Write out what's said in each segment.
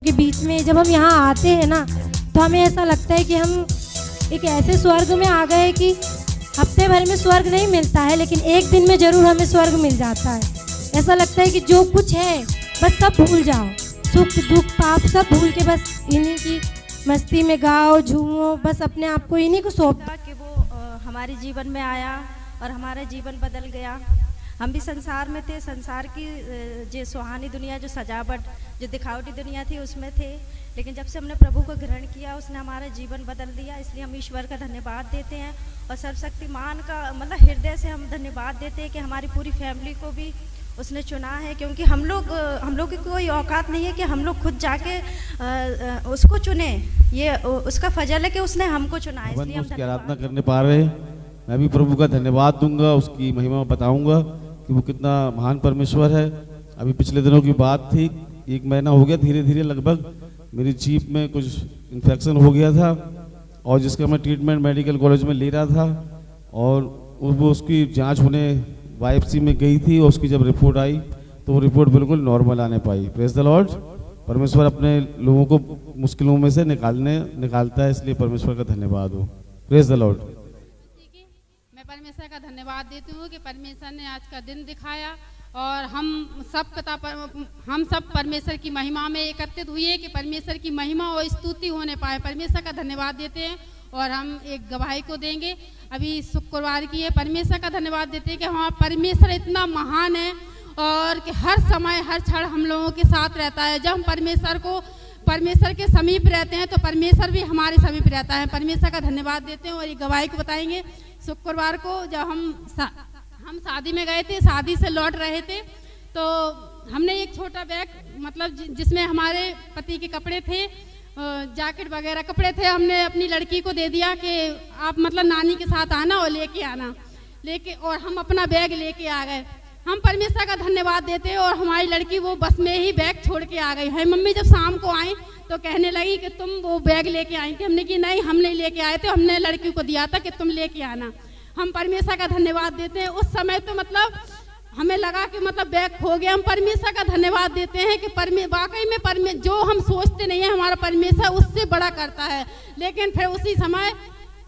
के बीच में जब हम यहाँ आते हैं ना, तो हमें ऐसा लगता है कि हम एक ऐसे स्वर्ग में आ गए कि हफ्ते भर में स्वर्ग नहीं मिलता है, लेकिन एक दिन में ज़रूर हमें स्वर्ग मिल जाता है। ऐसा लगता है कि जो कुछ है बस सब भूल जाओ, सुख दुख पाप सब भूल के बस इन्हीं की मस्ती में गाओ झूमो, बस अपने आप को इन्हीं को सौंप कि वो हमारे जीवन में आया और हमारा जीवन बदल गया। हम भी संसार में थे, संसार की जो सुहानी दुनिया, जो सजावट, जो दिखावटी दुनिया थी उसमें थे, लेकिन जब से हमने प्रभु को ग्रहण किया उसने हमारा जीवन बदल दिया। इसलिए हम ईश्वर का धन्यवाद देते हैं और सर्वशक्तिमान का मतलब हृदय से हम धन्यवाद देते हैं कि हमारी पूरी फैमिली को भी उसने चुना है, क्योंकि हम लोग की कोई औकात नहीं है कि हम लोग खुद जाके उसको चुने। ये उसका फजल है कि उसने हमको चुना है, इसलिए हम उसकी आराधना करने पा रहे हैं। मैं भी प्रभु का धन्यवाद दूंगा, उसकी महिमा बताऊंगा कि वो कितना महान परमेश्वर है। अभी पिछले दिनों की बात थी, 1 महीना हो गया, धीरे धीरे लगभग मेरी जीभ में कुछ इन्फेक्शन हो गया था और जिसका मैं ट्रीटमेंट मेडिकल कॉलेज में ले रहा था, और वो उसकी जांच होने बायोप्सी में गई थी और उसकी जब रिपोर्ट आई तो वो रिपोर्ट बिल्कुल नॉर्मल आने पाई। Praise the Lord. परमेश्वर अपने लोगों को मुश्किलों में से निकालता है, इसलिए परमेश्वर का धन्यवाद हो। Praise the Lord. मैं परमेश्वर का धन्यवाद देती हूँ कि परमेश्वर ने आज का दिन दिखाया और हम सब परमेश्वर की महिमा में एकत्रित हुए कि परमेश्वर की महिमा और स्तुति होने पाए। परमेश्वर का धन्यवाद देते हैं और हम एक गवाही को देंगे। अभी शुक्रवार की है, परमेश्वर का धन्यवाद देते हैं कि हाँ, परमेश्वर इतना महान है और कि हर समय हर क्षण हम लोगों के साथ रहता है। जब हम परमेश्वर के समीप रहते हैं तो परमेश्वर भी हमारे समीप रहता है। परमेश्वर का धन्यवाद देते हैं और एक गवाही को बताएंगे। शुक्रवार को जब हम शादी में गए थे, शादी से लौट रहे थे, तो हमने एक छोटा बैग मतलब जिसमें हमारे पति के कपड़े थे, जैकेट वगैरह कपड़े थे, हमने अपनी लड़की को दे दिया कि आप मतलब नानी के साथ आना और लेके आना, और हम अपना बैग लेके आ गए। हम परमेश्वर का धन्यवाद देते हैं और हमारी लड़की वो बस में ही बैग छोड़ के आ गई है। मम्मी जब शाम को आई तो कहने लगी कि तुम वो बैग लेके आई थी। हमने कि नहीं, हम नहीं लेके आए थे, हमने लड़की को दिया था कि तुम लेके आना। हम परमेश्वर का धन्यवाद देते हैं। उस समय तो मतलब हमें लगा कि मतलब बैग खो गया। हम परमेश्वर का धन्यवाद देते हैं कि वाकई में जो हम सोचते नहीं है हमारा परमेश्वर उससे बड़ा करता है। लेकिन फिर उसी समय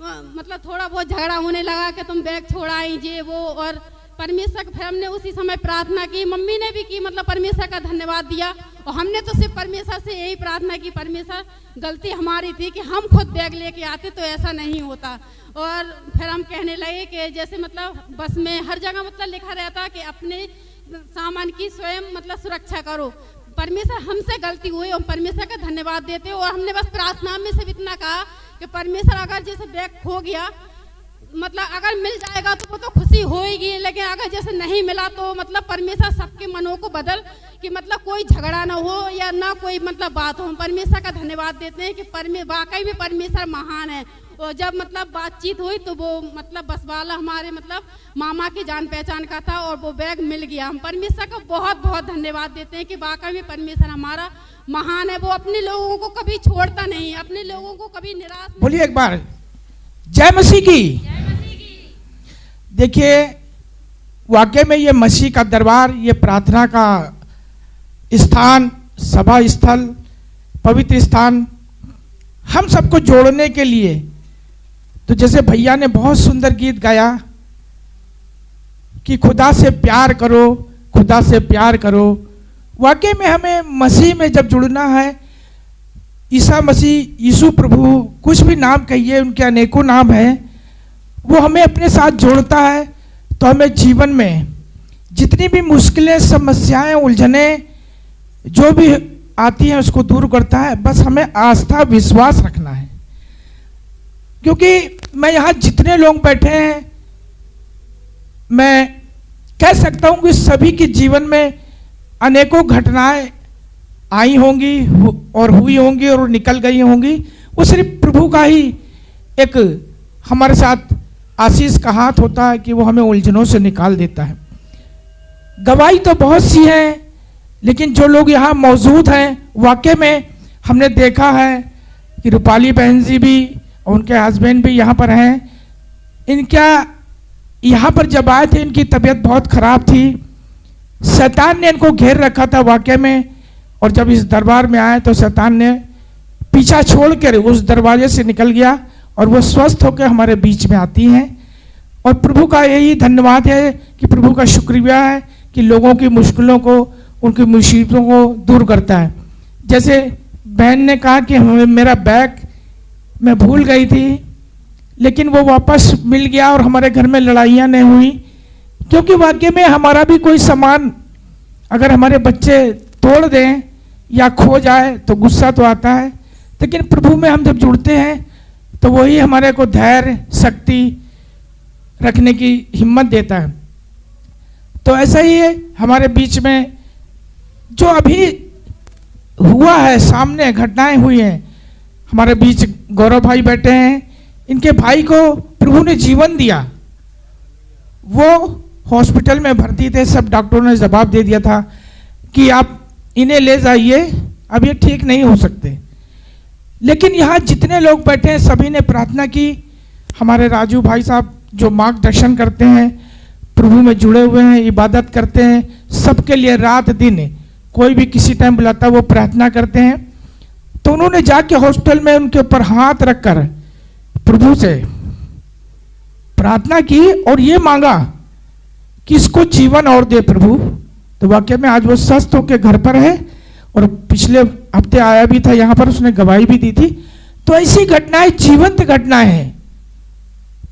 मतलब थोड़ा बहुत झगड़ा होने लगा कि तुम बैग छोड़ आई ये वो, और परमेश्वर फिर हमने उसी समय प्रार्थना की, मम्मी ने भी की, मतलब परमेश्वर का धन्यवाद दिया। और हमने तो सिर्फ परमेश्वर से यही प्रार्थना की, परमेश्वर गलती हमारी थी कि हम खुद बैग लेके आते तो ऐसा नहीं होता। और फिर हम कहने लगे कि जैसे मतलब बस में हर जगह मतलब लिखा रहता कि अपने सामान की स्वयं मतलब सुरक्षा करो। परमेश्वर हमसे गलती हुई और परमेश्वर का धन्यवाद देते और हमने बस प्रार्थना में सिर्फ इतना कहा कि परमेश्वर अगर जैसे बैग खो गया मतलब अगर मिल जाएगा तो वो तो खुशी होएगी, लेकिन अगर जैसे नहीं मिला तो मतलब परमेश्वर सबके मनों को बदल कि मतलब कोई झगड़ा ना हो या ना कोई मतलब बात हो। हम परमेश्वर का धन्यवाद देते हैं कि वाकई में परमेश्वर महान है। और जब मतलब बातचीत हुई तो वो मतलब बस वाला हमारे मतलब मामा की जान पहचान का था और वो बैग मिल गया। हम परमेश्वर का बहुत बहुत धन्यवाद देते हैं कि वाकई में परमेश्वर हमारा महान है। वो अपने लोगों को कभी छोड़ता नहीं, अपने लोगों को कभी निराश। बोलिए एक बार जय मसीह की। देखिए वाकई में ये मसीह का दरबार, ये प्रार्थना का स्थान, सभा स्थल, पवित्र स्थान हम सबको जोड़ने के लिए, तो जैसे भैया ने बहुत सुंदर गीत गाया कि खुदा से प्यार करो, खुदा से प्यार करो। वाकई में हमें मसीह में जब जुड़ना है, ईसा मसीह, यीशु प्रभु, कुछ भी नाम कहिए, उनके अनेकों नाम हैं, वो हमें अपने साथ जोड़ता है। तो हमें जीवन में जितनी भी मुश्किलें, समस्याएं, उलझने जो भी आती हैं उसको दूर करता है। बस हमें आस्था विश्वास रखना है। क्योंकि मैं यहाँ जितने लोग बैठे हैं, मैं कह सकता हूँ कि सभी के जीवन में अनेकों घटनाएं आई होंगी और हुई होंगी और निकल गई होंगी। वो सिर्फ प्रभु का ही एक हमारे साथ आशीष का हाथ होता है कि वो हमें उलझनों से निकाल देता है। गवाही तो बहुत सी है, लेकिन जो लोग यहाँ मौजूद हैं वाकई में हमने देखा है कि रूपाली बहन जी भी और उनके हस्बैंड भी यहाँ पर हैं। इनका यहाँ पर जब आए थे इनकी तबीयत बहुत खराब थी, शैतान ने इनको घेर रखा था वाकई में, और जब इस दरबार में आए तो शैतान ने पीछा छोड़कर उस दरवाजे से निकल गया और वो स्वस्थ होकर हमारे बीच में आती हैं। और प्रभु का यही धन्यवाद है कि प्रभु का शुक्रिया है कि लोगों की मुश्किलों को, उनकी मुसीबतों को दूर करता है। जैसे बहन ने कहा कि मेरा बैग मैं भूल गई थी, लेकिन वो वापस मिल गया और हमारे घर में लड़ाइयाँ नहीं हुई, क्योंकि वाकई में हमारा भी कोई सामान अगर हमारे बच्चे तोड़ दें या खो जाए तो गुस्सा तो आता है, लेकिन प्रभु में हम जब जुड़ते हैं तो वही हमारे को धैर्य, शक्ति रखने की हिम्मत देता है। तो ऐसा ही है हमारे बीच में जो अभी हुआ है, सामने घटनाएं हुई हैं। हमारे बीच गौरव भाई बैठे हैं, इनके भाई को प्रभु ने जीवन दिया। वो हॉस्पिटल में भर्ती थे, सब डॉक्टरों ने जवाब दे दिया था कि आप इन्हें ले जाइए, अब ये ठीक नहीं हो सकते। लेकिन यहाँ जितने लोग बैठे हैं सभी ने प्रार्थना की। हमारे राजू भाई साहब जो मार्गदर्शन करते हैं, प्रभु में जुड़े हुए हैं, इबादत करते हैं, सबके लिए रात दिन कोई भी किसी टाइम बुलाता है वो प्रार्थना करते हैं। तो उन्होंने जाके हॉस्पिटल में उनके ऊपर हाथ रखकर प्रभु से प्रार्थना की और ये मांगा कि इसको जीवन और दे प्रभु। तो वाकई में आज वो स्वस्थ होकर घर पर है और पिछले हफ्ते आया भी था यहाँ पर, उसने गवाही भी दी थी। तो ऐसी घटनाएं जीवंत घटनाएं हैं,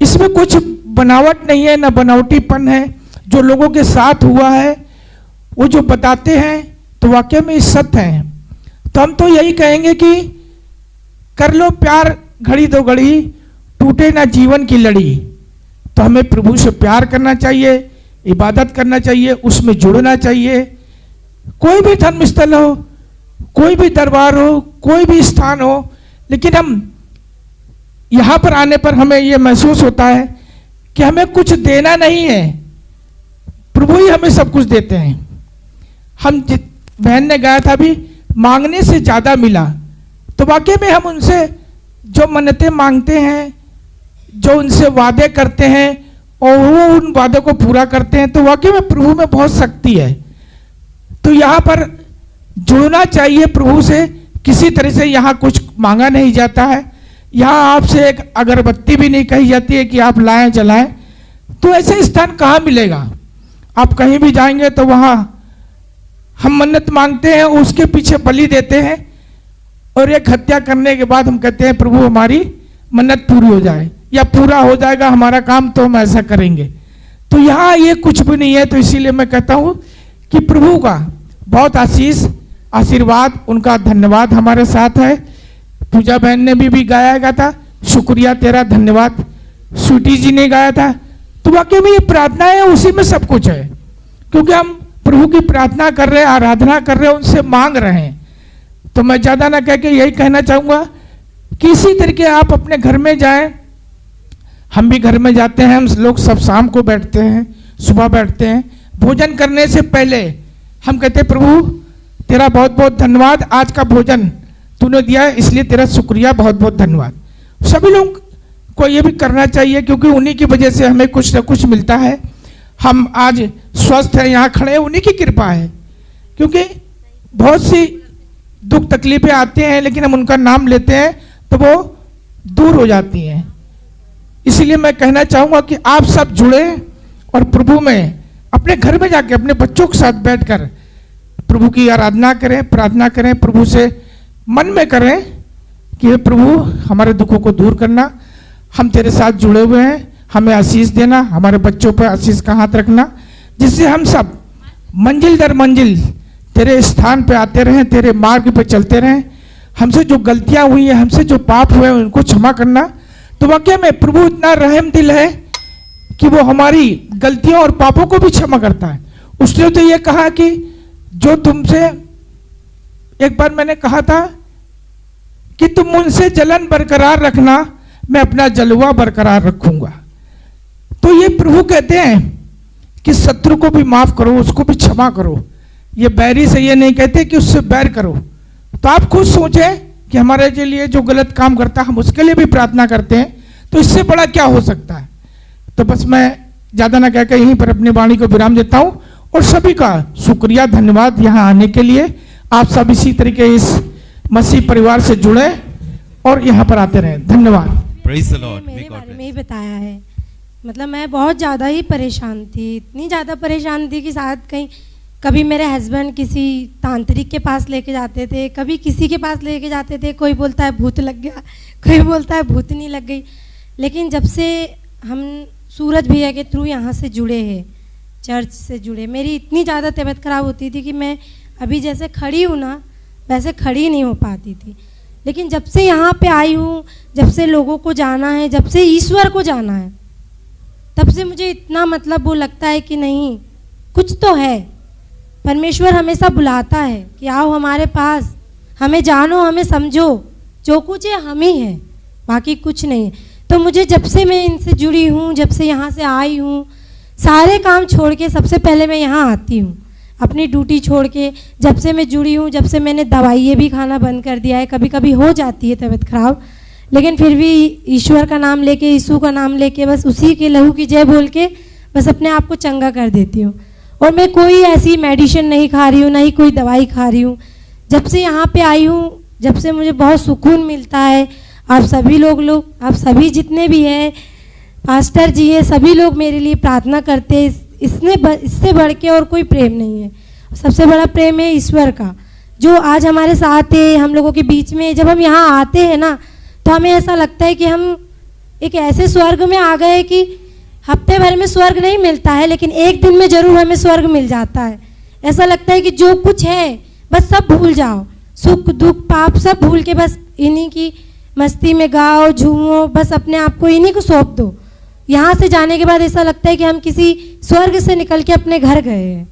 इसमें कुछ बनावट नहीं है, ना बनावटीपन है। जो लोगों के साथ हुआ है वो जो बताते हैं तो वाकई में सत्य है। तो हम तो यही कहेंगे कि कर लो प्यार घड़ी दो घड़ी, टूटे ना जीवन की लड़ी। तो हमें प्रभु से प्यार करना चाहिए, इबादत करना चाहिए, उसमें जुड़ना चाहिए। कोई भी धर्मस्थल हो, कोई भी दरबार हो, कोई भी स्थान हो, लेकिन हम यहाँ पर आने पर हमें ये महसूस होता है कि हमें कुछ देना नहीं है, प्रभु ही हमें सब कुछ देते हैं। हम बहन ने गाया था भी, मांगने से ज़्यादा मिला। तो वाकई में हम उनसे जो मन्नतें मांगते हैं, जो उनसे वादे करते हैं और वो उन वादों को पूरा करते हैं, तो वाकई में प्रभु में बहुत शक्ति है। तो यहाँ पर जुड़ना चाहिए प्रभु से। किसी तरह से यहाँ कुछ मांगा नहीं जाता है, यहाँ आपसे एक अगरबत्ती भी नहीं कही जाती है कि आप लाएं जलाएं। तो ऐसे स्थान कहाँ मिलेगा? आप कहीं भी जाएंगे तो वहाँ हम मन्नत मांगते हैं, उसके पीछे बलि देते हैं और एक हत्या करने के बाद हम कहते हैं प्रभु हमारी मन्नत पूरी हो जाए या पूरा हो जाएगा हमारा काम, तो हम ऐसा करेंगे। तो यहाँ ये कुछ भी नहीं है। तो इसीलिए मैं कहता हूँ कि प्रभु का बहुत आशीष, आशीर्वाद, उनका धन्यवाद हमारे साथ है। पूजा बहन ने भी गाया गया था, शुक्रिया तेरा धन्यवाद। स्वीटी जी ने गाया था। तो वाकई में ये प्रार्थना है, उसी में सब कुछ है, क्योंकि हम प्रभु की प्रार्थना कर रहे हैं, आराधना कर रहे हैं, उनसे मांग रहे हैं। तो मैं ज़्यादा ना कह के यही कहना चाहूँगा कि इसी तरीके आप अपने घर में जाएं। हम भी घर में जाते हैं, हम लोग सब शाम को बैठते हैं, सुबह बैठते हैं। भोजन करने से पहले हम कहते हैं प्रभु तेरा बहुत बहुत धन्यवाद, आज का भोजन तूने दिया है इसलिए तेरा शुक्रिया, बहुत बहुत धन्यवाद। सभी लोग को ये भी करना चाहिए, क्योंकि उन्हीं की वजह से हमें कुछ न कुछ मिलता है। हम आज स्वस्थ हैं, यहाँ खड़े हैं, उन्हीं की कृपा है। क्योंकि बहुत सी दुख तकलीफें आती हैं, लेकिन हम उनका नाम लेते हैं तो वो दूर हो जाती हैं। इसलिए मैं कहना चाहूँगा कि आप सब जुड़े और प्रभु में अपने घर में जाके अपने बच्चों के साथ बैठकर प्रभु की आराधना करें, प्रार्थना करें, प्रभु से मन में करें कि हे प्रभु हमारे दुखों को दूर करना, हम तेरे साथ जुड़े हुए हैं, हमें आशीष देना, हमारे बच्चों पर आशीष का हाथ रखना, जिससे हम सब मंजिल दर मंजिल तेरे स्थान पे आते रहें, तेरे मार्ग पे चलते रहें। हमसे जो गलतियां हुई हैं, हमसे जो पाप हुए हैं, उनको क्षमा करना। तो वाकई में प्रभु इतना रहम दिल है कि वो हमारी गलतियों और पापों को भी क्षमा करता है। उसने तो ये कहा कि जो तुमसे, एक बार मैंने कहा था कि तुम मुझसे जलन बरकरार रखना, मैं अपना जलवा बरकरार रखूंगा। तो ये प्रभु कहते हैं कि शत्रु को भी माफ करो, उसको भी क्षमा करो। ये बैरी से ये नहीं कहते कि उससे बैर करो। तो आप खुद सोचें कि हमारे के लिए जो गलत काम करता है हम उसके लिए भी प्रार्थना करते हैं, तो इससे बड़ा क्या हो सकता है। तो बस मैं ज़्यादा ना कहकर यहीं पर अपनी वाणी को विराम देता हूँ और सभी का शुक्रिया, धन्यवाद यहाँ आने के लिए। आप सब इसी तरीके इस मसीह परिवार से जुड़े और यहाँ पर आते रहें। धन्यवाद। Praise the Lord. May मेरे God बारे bless. में ही बताया है। मतलब मैं बहुत ज़्यादा ही परेशान थी, इतनी ज़्यादा परेशान थी कि शायद कहीं कभी मेरे हस्बैंड किसी तांत्रिक के पास लेके जाते थे, कभी किसी के पास लेके जाते थे, कोई बोलता है भूत लग गया, कोई बोलता है भूतनी लग गई। लेकिन जब से हम सूरज भैया के थ्रू यहाँ से जुड़े हैं, चर्च से जुड़े, मेरी इतनी ज़्यादा तबीयत ख़राब होती थी कि मैं अभी जैसे खड़ी हूँ ना वैसे खड़ी नहीं हो पाती थी। लेकिन जब से यहाँ पे आई हूँ, जब से लोगों को जाना है, जब से ईश्वर को जाना है, तब से मुझे इतना मतलब वो लगता है कि नहीं कुछ तो है। परमेश्वर हमेशा बुलाता है कि आओ हमारे पास, हमें जानो, हमें समझो, जो कुछ है हम ही हैं, बाकी कुछ नहीं है। तो मुझे जब से मैं इनसे जुड़ी हूँ, जब से यहाँ से आई हूँ, सारे काम छोड़ के सबसे पहले मैं यहाँ आती हूँ, अपनी ड्यूटी छोड़ के। जब से मैं जुड़ी हूँ, जब से मैंने दवाइयाँ भी खाना बंद कर दिया है, कभी कभी हो जाती है तबीयत खराब, लेकिन फिर भी ईश्वर का नाम लेके, यीशु का नाम लेके, बस उसी के लहू की जय बोल के बस अपने आप को चंगा कर देती हूँ। और मैं कोई ऐसी मेडिसिन नहीं खा रही हूँ, ना ही कोई दवाई खा रही हूँ। जब से यहाँ पे आई हूँ, जब से मुझे बहुत सुकून मिलता है। आप सभी लोग आप सभी जितने भी हैं, पास्टर जी हैं, सभी लोग मेरे लिए प्रार्थना करते हैं। इससे बढ़ के और कोई प्रेम नहीं है। सबसे बड़ा प्रेम है ईश्वर का, जो आज हमारे साथ है, हम लोगों के बीच में। जब हम यहाँ आते हैं ना तो हमें ऐसा लगता है कि हम एक ऐसे स्वर्ग में आ गए कि हफ्ते भर में स्वर्ग नहीं मिलता है, लेकिन एक दिन में ज़रूर हमें स्वर्ग मिल जाता है। ऐसा लगता है कि जो कुछ है बस सब भूल जाओ, सुख दुख पाप सब भूल के बस इन्हीं की मस्ती में गाओ, झूमो, बस अपने आप को इन्हीं को सौंप दो। यहाँ से जाने के बाद ऐसा लगता है कि हम किसी स्वर्ग से निकल के अपने घर गए हैं।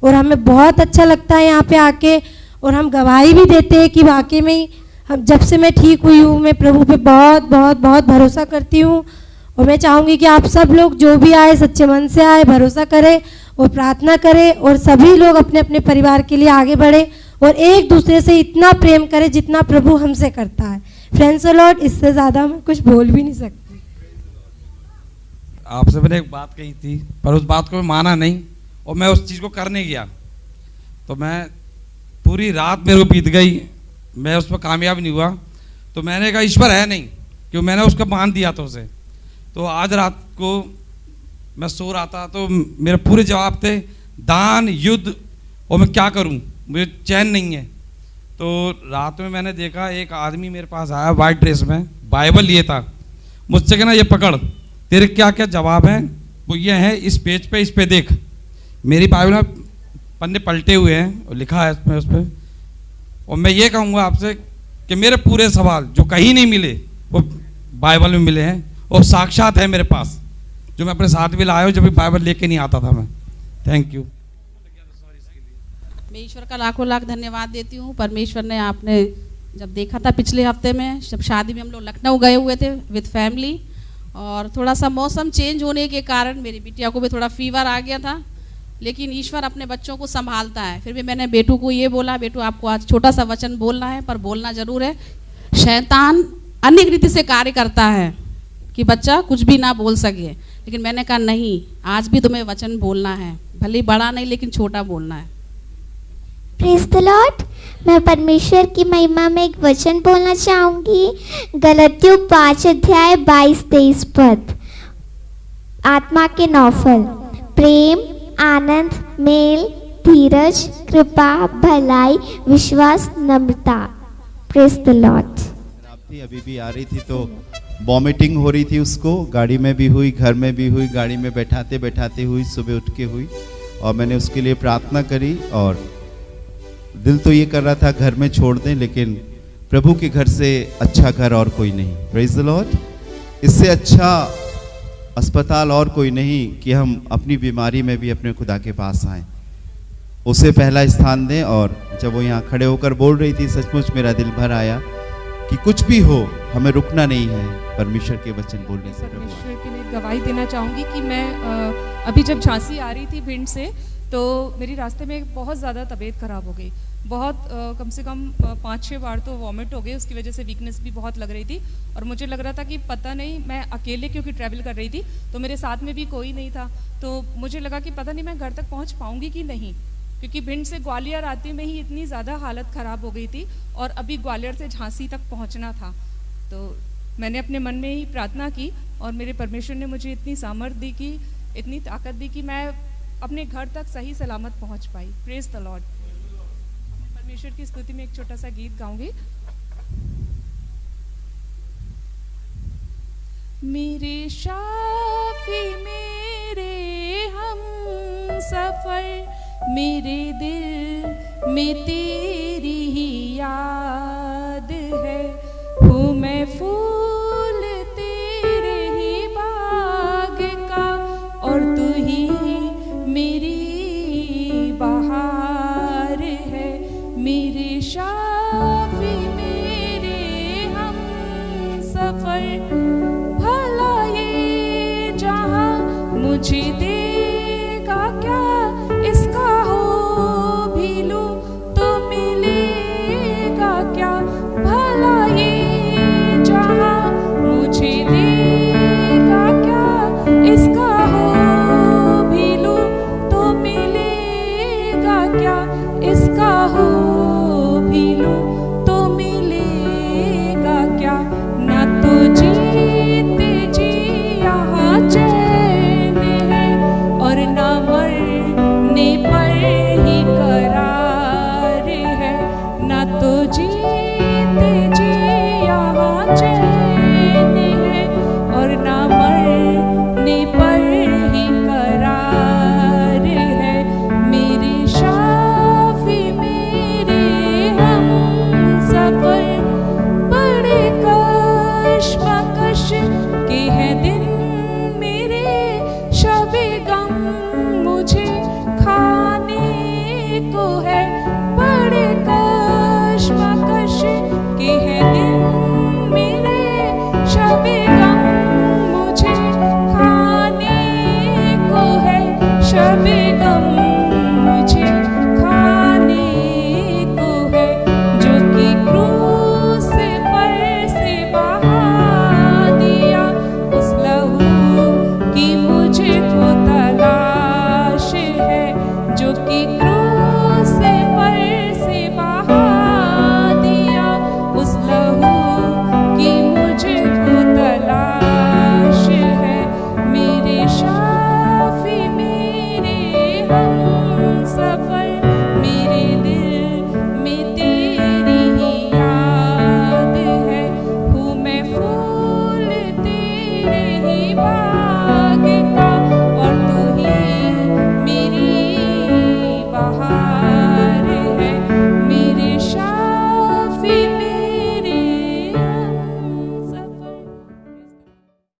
और हमें बहुत अच्छा लगता है यहाँ पे आके, और हम गवाही भी देते हैं कि वाकई में ही हम जब से मैं ठीक हुई हूँ, मैं प्रभु पे बहुत बहुत बहुत भरोसा करती हूँ। और मैं चाहूँगी कि आप सब लोग जो भी आए सच्चे मन से आए, भरोसा करें और प्रार्थना करें, और सभी लोग अपने अपने परिवार के लिए आगे बढ़े और एक दूसरे से इतना प्रेम करें जितना प्रभु हमसे करता है। फ्रेंड्स लॉर्ड, इससे ज़्यादा मैं कुछ बोल भी नहीं सकती। आपसे मैंने एक बात कही थी, पर उस बात को मैं माना नहीं और मैं उस चीज़ को करने गया, तो मैं पूरी रात मेरे को बीत गई, मैं उस पर कामयाब नहीं हुआ। तो मैंने कहा ईश्वर है नहीं, क्यों मैंने उसको मान दिया था उसे। तो आज रात को मैं सो रहा था तो मेरे पूरे जवाब थे दान, युद्ध, और मैं क्या करूं, मुझे चैन नहीं है। तो रात में मैंने देखा एक आदमी मेरे पास आया वाइट ड्रेस में, बाइबल लिए था, मुझसे कहना ये पकड़, तेरे क्या क्या जवाब हैं वो ये है, इस पेज पे, इस पे देख। मेरी बाइबल में पन्ने पलटे हुए हैं और लिखा है उसमें, उस पर। और मैं ये कहूँगा आपसे कि मेरे पूरे सवाल जो कहीं नहीं मिले वो बाइबल में मिले हैं, और साक्षात है मेरे पास, जो मैं अपने साथ भी लाया हूँ, जब भी बाइबल लेके नहीं आता था मैं। Thank you. मैं ईश्वर का लाखों लाख धन्यवाद देती हूँ। परमेश्वर ने, आपने जब देखा था पिछले हफ्ते में, जब शादी में हम लोग लखनऊ गए हुए थे विद फैमिली, और थोड़ा सा मौसम चेंज होने के कारण मेरी बिटिया को भी थोड़ा फीवर आ गया था, लेकिन ईश्वर अपने बच्चों को संभालता है। फिर भी मैंने बेटू को ये बोला, बेटू आपको आज छोटा सा वचन बोलना है, पर बोलना जरूर है। शैतान अनेक रीति से कार्य करता है कि बच्चा कुछ भी ना बोल सके, लेकिन मैंने कहा नहीं, आज भी तुम्हें वचन बोलना है, भले बड़ा नहीं लेकिन छोटा बोलना है। Praise the Lord. मैं परमेश्वर की महिमा में एक वचन बोलना चाहूंगी। गलतियों 5 अध्याय 22-23 पद। आत्मा के 9 फल, प्रेम, आनंद, मेल, धीरज, कृपा, भलाई, विश्वास, नम्रता। Praise the Lord. अभी भी आ रही थी तो वॉमिटिंग हो रही थी उसको, गाड़ी में भी हुई, घर में भी हुई, गाड़ी में बैठाते बैठाते हुई, सुबह उठ के हुई, और मैंने उसके लिए प्रार्थना करी। और दिल तो ये कर रहा था घर में छोड़ दें, लेकिन प्रभु के घर से अच्छा घर और कोई नहीं। Praise the Lord. इससे अच्छा अस्पताल और कोई नहीं कि हम अपनी बीमारी में भी अपने खुदा के पास आएं, उसे पहला स्थान दें। और जब वो यहाँ खड़े होकर बोल रही थी, सचमुच मेरा दिल भर आया कि कुछ भी हो हमें रुकना नहीं है परमेश्वर के वचन बोलने से। परमेश्वर के लिए गवाही देना चाहूँगी कि मैं अभी जब झांसी आ रही थी भिंड से, तो मेरी रास्ते में बहुत ज़्यादा तबीयत ख़राब हो गई, बहुत कम से कम 5-6 बार तो वॉमिट हो गई, उसकी वजह से वीकनेस भी बहुत लग रही थी। और मुझे लग रहा था कि पता नहीं, मैं अकेले क्योंकि ट्रैवल कर रही थी तो मेरे साथ में भी कोई नहीं था, तो मुझे लगा कि पता नहीं मैं घर तक पहुंच पाऊंगी कि नहीं। क्योंकि भिंड से ग्वालियर आते में ही इतनी ज़्यादा हालत ख़राब हो गई थी और अभी ग्वालियर से झांसी तक पहुंचना था। तो मैंने अपने मन में ही प्रार्थना की और मेरे परमेश्वर ने मुझे इतनी सामर्थ्य दी कि इतनी ताकत दी कि मैं अपने घर तक सही सलामत पहुंच पाई। Praise the Lord. परमेश्वर की स्तुति में एक छोटा सा गीत गाऊंगी। मेरे शाफी मेरे हम सफर, मेरे दिल में तेरी ही याद है। हूँ मैं फूल तेरे ही बाग का और तू ही मेरी बहार है। मेरे शाफी मेरे हम सफर, भला ये जहाँ मुझे दे